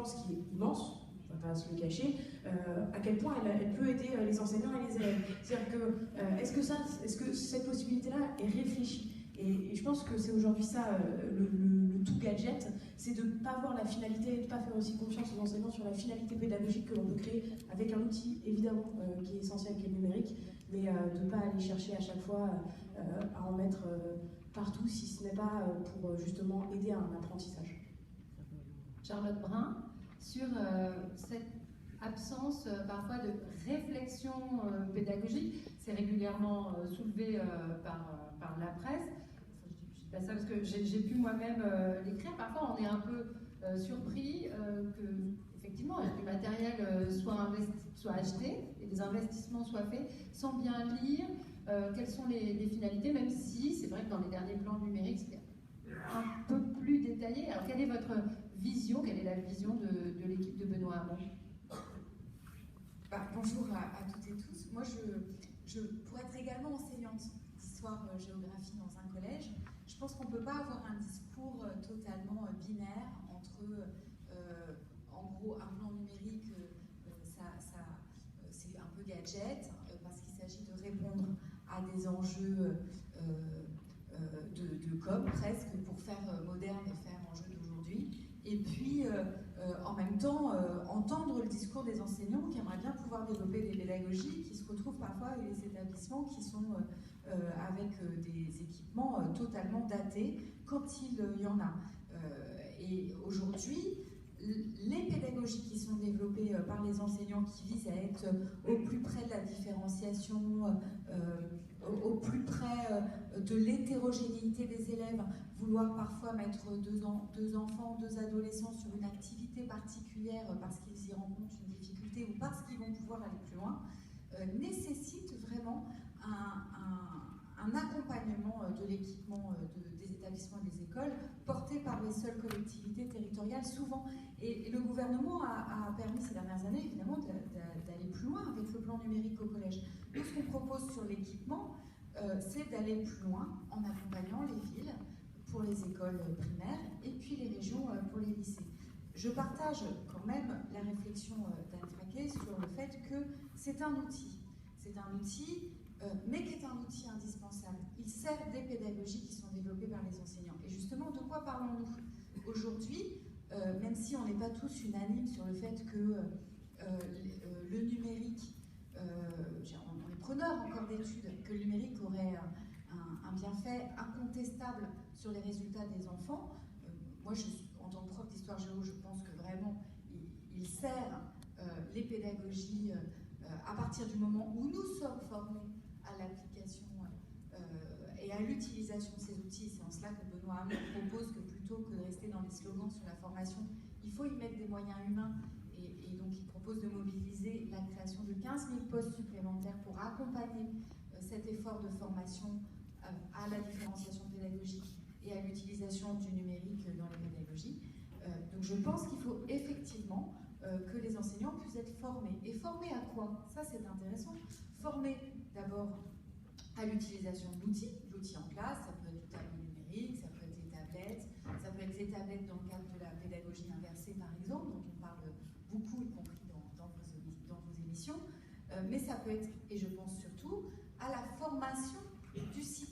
force qui est immense, on ne va pas se le cacher, à quel point elle peut aider les enseignants et les élèves. C'est-à-dire que, est-ce que cette possibilité-là est réfléchie? Et je pense que c'est aujourd'hui ça, le tout gadget, c'est de ne pas voir la finalité et de ne pas faire aussi confiance aux enseignants sur la finalité pédagogique que l'on peut créer avec un outil, évidemment, qui est essentiel, qui est le numérique, mais de ne pas aller chercher à chaque fois à en mettre partout, si ce n'est pas pour justement aider à un apprentissage. Charlotte Brun, sur cette absence parfois de réflexion pédagogique, c'est régulièrement soulevé par la presse. Je dis pas ça parce que j'ai pu moi-même l'écrire. Parfois, on est un peu surpris que, effectivement, du matériel soit acheté et des investissements soient faits sans bien lire quelles sont les finalités, même si c'est vrai que dans les derniers plans numériques, c'était un peu plus détaillé. Alors, quelle est votre vision, quelle est la vision de l'équipe de Benoît Hamon? Bonjour à toutes et tous. Moi, pour être également enseignante d'histoire-géographie dans un collège, je pense qu'on ne peut pas avoir un discours totalement binaire entre, en gros, un plan numérique, c'est un peu gadget, parce qu'il s'agit de répondre à des enjeux de com, presque, pour faire moderne et faire enjeu d'aujourd'hui. Et puis, en même temps, entendre le discours des enseignants qui aimeraient bien pouvoir développer des pédagogies, qui se retrouvent parfois avec des établissements qui sont avec des équipements totalement datés, quand il y en a. Et aujourd'hui, les pédagogies qui sont développées par les enseignants, qui visent à être au plus près de la différenciation, au plus près de l'hétérogénéité des élèves, vouloir parfois mettre deux enfants, deux adolescents sur une activité particulière parce qu'ils y rencontrent une difficulté ou parce qu'ils vont pouvoir aller plus loin, nécessite vraiment un accompagnement de l'équipement des établissements et des écoles porté par les seules collectivités territoriales souvent. Et le gouvernement a permis ces dernières années évidemment d'aller plus loin avec le plan numérique au collège. Nous, ce qu'on propose sur l'équipement, c'est d'aller plus loin en accompagnant les villes pour les écoles primaires et puis les régions pour les lycées. Je partage quand même la réflexion d'Anne Fraquet sur le fait que c'est un outil. C'est un outil, mais qui est un outil indispensable. Il sert des pédagogies qui sont développées par les enseignants. Et justement, de quoi parlons-nous aujourd'hui, même si on n'est pas tous unanimes sur le fait que le numérique, on est preneur encore d'études, que le numérique aurait un bienfait incontestable sur les résultats des enfants. Moi, en tant que prof d'histoire-géo, je pense que vraiment, il sert les pédagogies à partir du moment où nous sommes formés à l'application et à l'utilisation de ces outils. C'est en cela que Benoît Hamon propose que plutôt que de rester dans les slogans sur la formation, il faut y mettre des moyens humains. Et donc, il propose de mobiliser la création de 15 000 postes supplémentaires pour accompagner cet effort de formation à la différenciation pédagogique et à l'utilisation du numérique dans les pédagogies. Donc je pense qu'il faut effectivement que les enseignants puissent être formés. Et formés à quoi? Ça, c'est intéressant. Formés d'abord à l'utilisation de l'outil en classe, ça peut être le tableau numérique, ça peut être les tablettes, ça peut être les tablettes dans le cadre de la pédagogie inversée, par exemple, dont on parle beaucoup, y compris dans vos émissions, mais ça peut être, et je pense surtout, à la formation du citoyen.